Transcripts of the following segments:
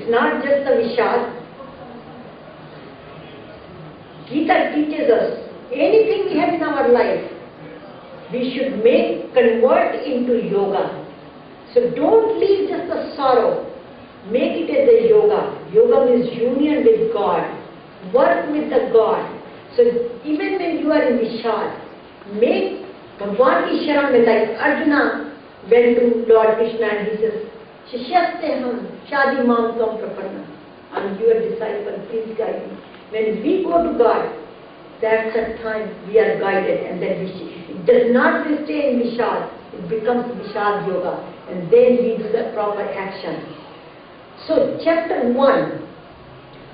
It's not just the Vishad. Gita teaches us anything we have in our life, we should convert into yoga. So don't leave just the sorrow. Make it as a yoga. Yoga means union with God. Work with the God. So even when you are in Vishad, make Bhagwan ki sharan mein, like Arjuna went to Lord Krishna and he says, Shishyaste ham shadi mam tam prapanna. I'm your disciple, please guide me. When we go to God, that's the time we are guided, and then it does not stay in Vishad, it becomes Vishad Yoga, and then we do the proper action. So chapter 1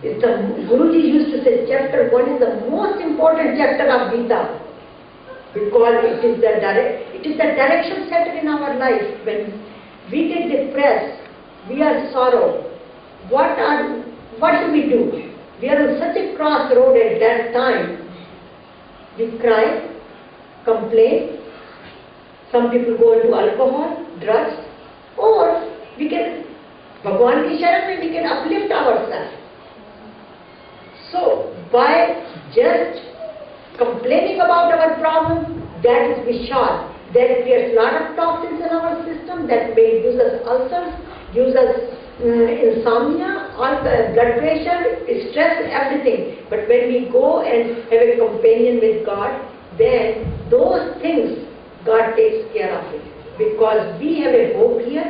is Guruji used to say chapter 1 is the most important chapter of Gita, because it is the direction setter in our life. When we get depressed, we are sorrow. What do we do? We are on such a crossroad at that time. We cry, complain. Some people go into alcohol, drugs, or we can, Bhagwan ki sharan mein we can uplift ourselves. So by just complaining about our problem, that is Vishad. That creates a lot of toxins in our system that may gives us ulcers, gives us insomnia, blood pressure, stress, everything. But when we go and have a companion with God, then those things God takes care of it. Because we have a hope here,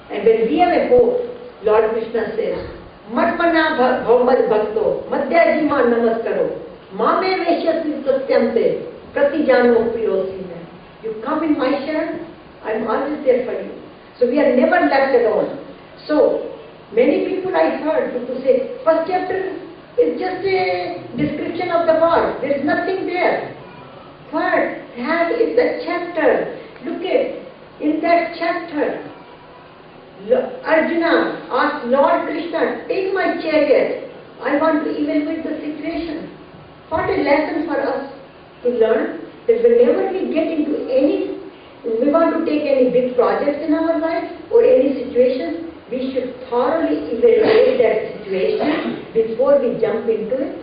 and when we have a hope, Lord Krishna says, Matmana bhavmad bhakto, madhyaji ma namaskaro, mame veshyasmi satyam te, prati jano priyosi me. You come in my sharan, I am always there for you. So we are never left alone. So many people I heard people say, first chapter is just a description of the war. There is nothing there. But that is the chapter. Look at, in that chapter, Arjuna asked Lord Krishna, take my chariot. I want to evaluate the situation. What a lesson for us to learn, that whenever we get into we want to take any big projects in our life or any situation, we should thoroughly evaluate that situation before we jump into it.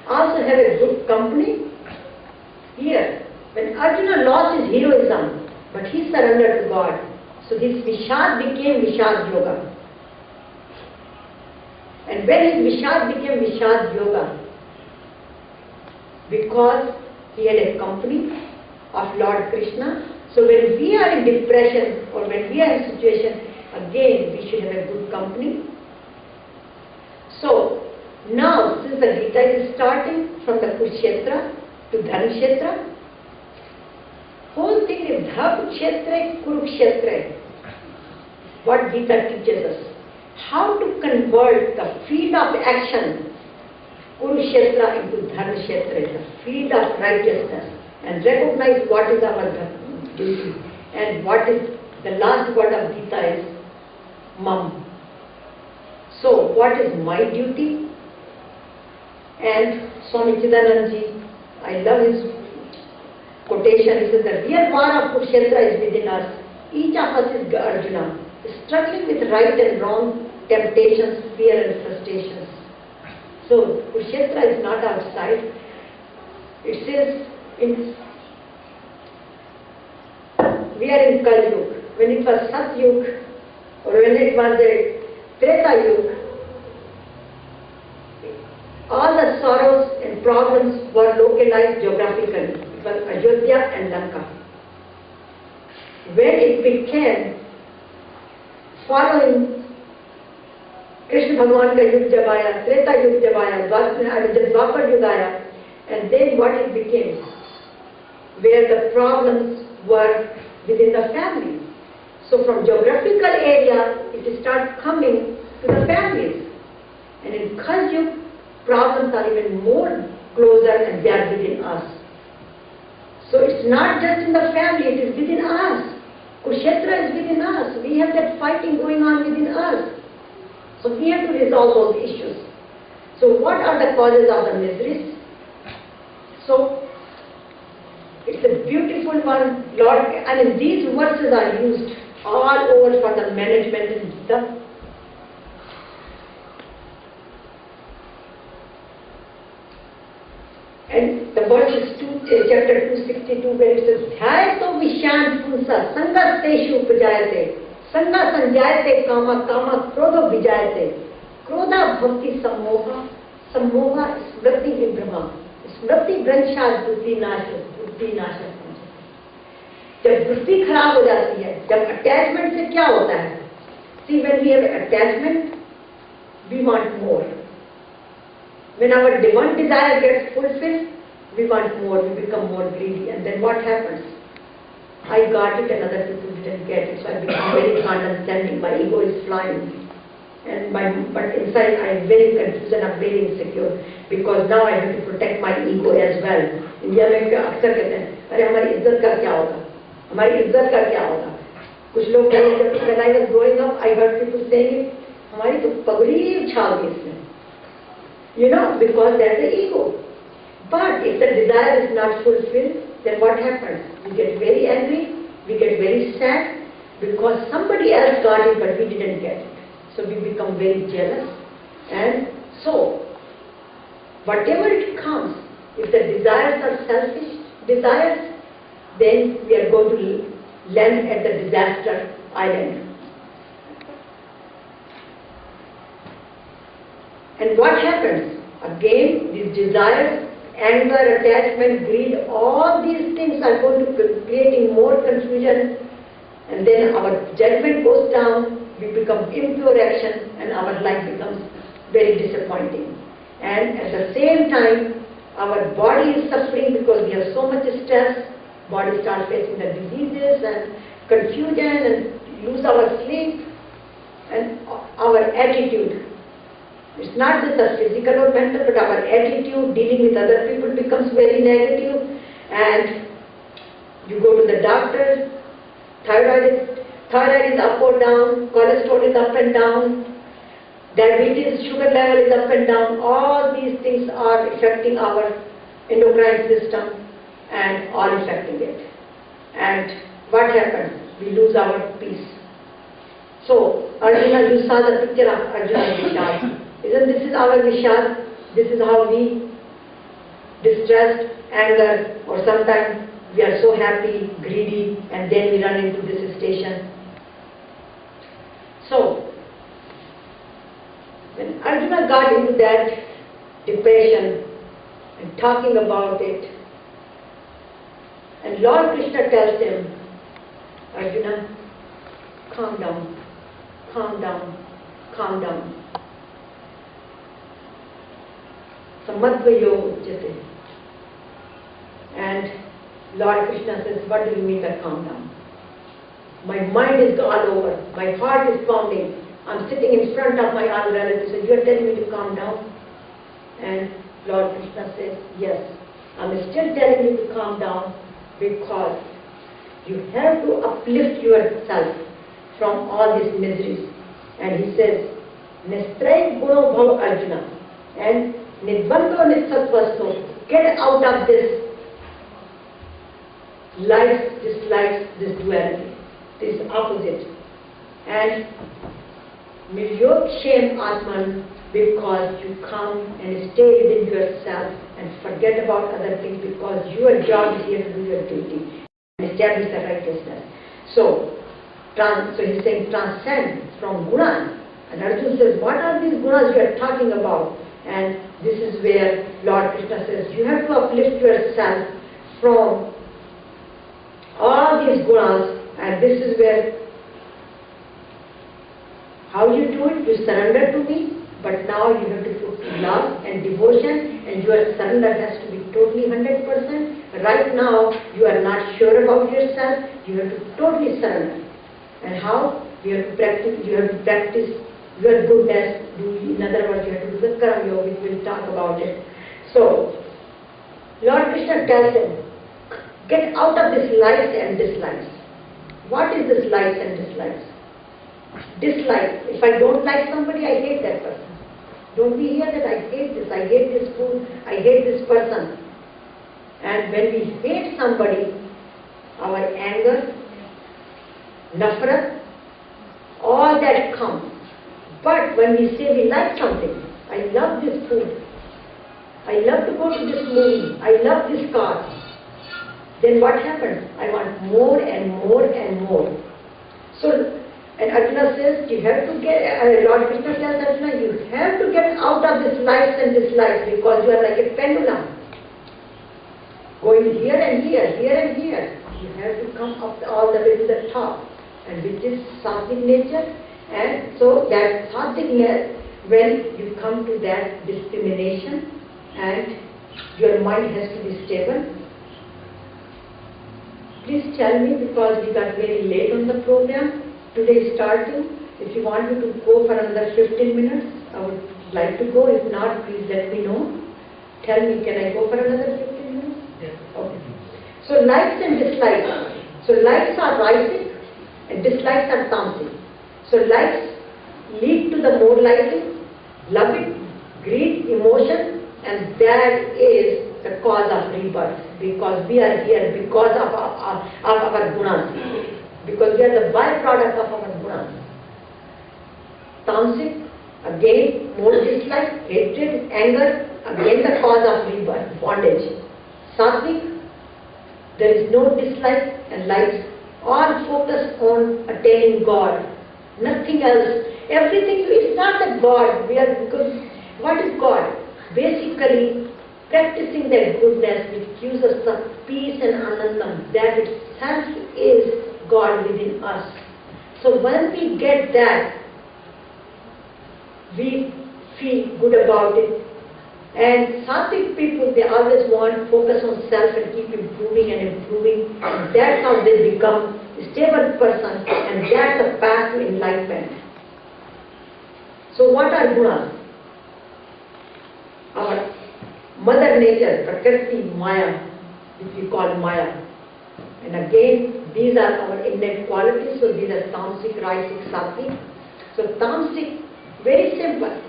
Also have a good company. Here, when Arjuna lost his heroism, but he surrendered to God, so this Vishad became Vishad Yoga. And when his Vishad became Vishad Yoga, because he had a company of Lord Krishna. So when we are in depression or when we are in a situation, again we should have a good company. So now, since the Gita is starting from the Kurukshetra to Dhanukshetra, whole thing is Dhanukshetra, Kurukshetra. What Gita teaches us, how to convert the field of action Kurukshetra into Dhanukshetra, the field of righteousness, and recognize what is our duty. And what is the last word of Gita is Mam. So what is my duty? And Swami Chidanand Ji, I love his quotation. He says the real war of Kurukshetra is within us. Each of us is Arjuna, struggling with right and wrong, temptations, fear and frustrations. So Kurukshetra is not outside. It says we are in Kali Yuga. When it was Sat Yuga or when it was a Treta Yuga, all the sorrows and problems were localized geographically. It was Ayodhya and Lanka. When it became following Krishna Bhagwan ka Yug jab aaya, Treta Yug jab aaya, Dwapar Yug aaya, and then what it became, where the problems were within the family. So from geographical area, it starts coming to the families. And in Kali Yuga, problems are even more closer and they are within us. So it's not just in the family, it is within us. Kurukshetra is within us. We have that fighting going on within us. So we have to resolve those issues. So what are the causes of the miseries? So it's a beautiful one, Lord. I mean, these verses are used all over for the management in Gita. And the verse is chapter 262, where it says, Dhyayato Vishant Punsa Sangateshu Pujayate Sanga Sanjayate Kama Kama Krodha Vijayate Krodha Bhakti Sammoha Sammoha Smriti Vibhrama Smriti Vranshad Buddhi Nasha. जब वृत्ति खराब हो जाती है, जब attachment से क्या होता है? See, when we have attachment, we want more. When our one desire gets fulfilled, we want more, we become more greedy, and then what happens? I got it and other people didn't get it, so I become very condescending, my ego is flying, but inside I am very confused and I am very insecure, because now I have to protect my ego as well. India में अक्सर कहते हैं, अरे हमारी इज्जत का क्या होगा, हमारी इज्जत का क्या होगा? कुछ लोग कहते हैं, when I was growing up, I heard people saying, हमारी तो पगड़ी उछाल दी इसने. You know, because there's the ego. But if the desire is not fulfilled, then what happens? We get very angry, we get very sad, because somebody else got it but we didn't get it. So we become very jealous. And so, whatever it comes, if the desires are selfish desires, then we are going to land at the disaster island. And what happens? Again, these desires, anger, attachment, greed, all these things are going to creating more confusion, and then our judgment goes down, we become impure action, and our life becomes very disappointing. And at the same time, our body is suffering because we have so much stress, body starts facing the diseases and confusion and lose our sleep, and our attitude. It's not just a physical or mental, but our attitude dealing with other people becomes very negative, and you go to the doctor, thyroid is up or down, cholesterol is up and down, diabetes, sugar level is up and down. All these things are affecting our endocrine system and all affecting it. And what happens? We lose our peace. So, Arjuna, you saw the picture of Arjuna and Vishal. Isn't this is our Vishal? This is how we distressed, anger, or sometimes we are so happy, greedy, and then we run into this station. So, when Arjuna got into that depression and talking about it, and Lord Krishna tells him, Arjuna, calm down, calm down, calm down. Samadva yoga uchyate. And Lord Krishna says, what do you mean by calm down? My mind is all over, my heart is pounding, I'm sitting in front of my other relatives and you are telling me to calm down? And Lord Krishna says, yes, I'm still telling you to calm down because you have to uplift yourself from all these miseries. And he says, Nistray Guno Bhav Arjuna, and Nidbando Nissatvasto, get out of this likes, dislikes, this duality, this opposite. And Niryog Shem Atman, because you come and stay within yourself and forget about other things, because your job is here to do your duty and establish the righteousness. So he's saying transcend from gunas. And Arjuna says, what are these gunas you are talking about? And this is where Lord Krishna says, you have to uplift yourself from all these gunas, and this is where, how you do it, you surrender to me, but now you have to put love and devotion, and your surrender has to be totally 100%. Right now, you are not sure about yourself, you have to totally surrender. And how? You have to practice your goodness. In other words, you have to do the Karma Yoga, which we'll talk about it. So, Lord Krishna tells him, get out of this likes and dislikes. What is this likes and dislikes? Dislike. If I don't like somebody, I hate that person. Don't we hear that? I hate this food, I hate this person. And when we hate somebody, our anger, nafrat, all that comes. But when we say we like something, I love this food, I love to go to this movie, I love this car. Then what happens? I want more and more and more. So, and Arjuna says, you have to get, Lord Krishna tells Arjuna, you have to get out of this likes and dislikes because you are like a pendulum. Going here and here, here and here. You have to come up all the way to the top. And which is sattvic nature. And so that sattvic nature, when you come to that discrimination and your mind has to be stable. Please tell me, because we got very late on the program. Today starting. If you want me to go for another 15 minutes, I would like to go. If not, please let me know. Tell me, can I go for another 15 minutes? Yes. Okay. So likes and dislikes. So likes are rising and dislikes are tamasic. So likes lead to the more liking, love it, greed, emotion, and that is the cause of rebirth. Because we are here because of our gunas. Because we are the byproduct of our gunas. Tamasic, again, more dislike, hatred, anger, again the cause of rebirth, bondage. Sattvic, there is no dislike and likes. All focus on attaining God. Nothing else. Everything, it's not the God. Because what is God? Basically, practicing that goodness which gives us the peace and anandam. That itself is God within us. So when we get that, we feel good about it. And sattvic people, they always want focus on self and keep improving and improving. And that's how they become a stable person, and that's the path to enlightenment. So what are gunas? Our mother nature, Prakriti, Maya, which we call Maya. And again, these are our innate qualities, so these are tamasic, rajasic, sattvic. So tamasic, very simple.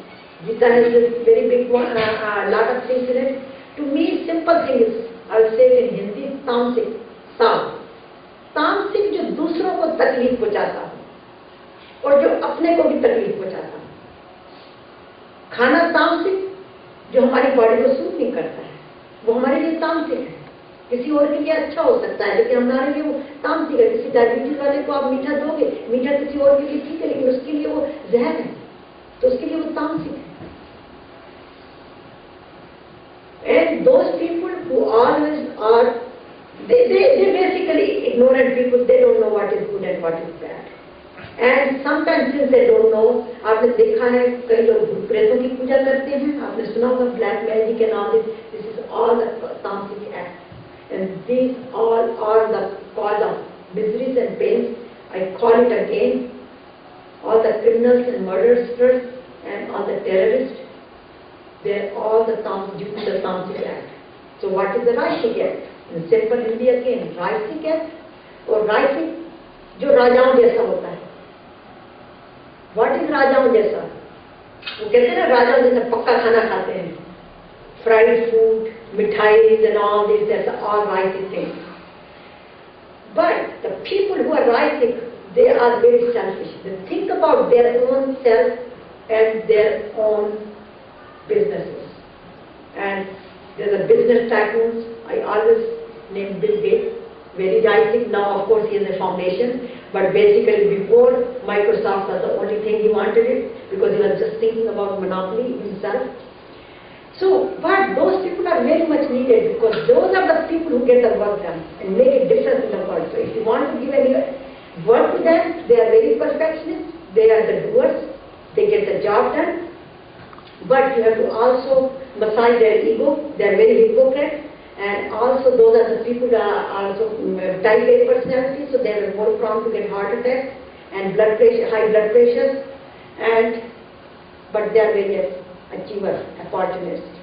Gita has a very big one, lot of things in it. To me, simple thing is, I'll say it in Hindi, tamasic, tam. तामसिक जो दूसरों को तकलीफ पहुंचाता और जो अपने को भी तकलीफ पहुंचाता। खाना तामसिक जो हमारी बॉडी को सूट नहीं करता है, वो हमारे लिए तामसिक है। किसी और के लिए अच्छा हो सकता है, लेकिन हमारे लिए वो तामसिक है। किसी डायबिटीज वाले को आप मीठा दोगे, मीठा किसी और के लिए ठीक है, लेकिन उसके लिए वो जहर है, तो उसके लिए वो तामसिक है। And those people who always are, they basically ignorant people. They don't know what is good and what is bad. And sometimes since they don't know, आपने देखा है कई लोग भूत प्रेतों की पूजा करते हैं, आपने सुना होगा black magic and all this. This is all the tamasic act, and these all are the cause of miseries and pains. I call it again, all the criminals and murderers and all the terrorists, they're all the due to the tamasic act. So what is the rajasic act? In simple Hindi again, rajasic act और rajasic जो राजाओं जैसा होता है। What is राजाओं जैसा? वो कहते हैं ना राजाओं जैसा पक्का खाना खाते हैं, fried food, मिठाई and all this, that's all rajasic things. But the people who are rajasic, they are very selfish. They think about their own self and their own businesses. And there's a business tycoons. I always name Bill Gates, very rajasic. Now, of course, he has a foundation. But basically, before, Microsoft was the only thing he wanted it, because he was just thinking about monopoly himself. So, but those people are very much needed, because those are the people who get the work done and make a difference in the world. So if you want to give any work to them, they are very perfectionists, they are the doers, they get the job done. But you have to also massage their ego, they are very hypocrite. And also those are the people that are also type A personalities, so they are more prone to get heart attacks and blood pressure, high blood pressure. But they are very achievers, opportunists.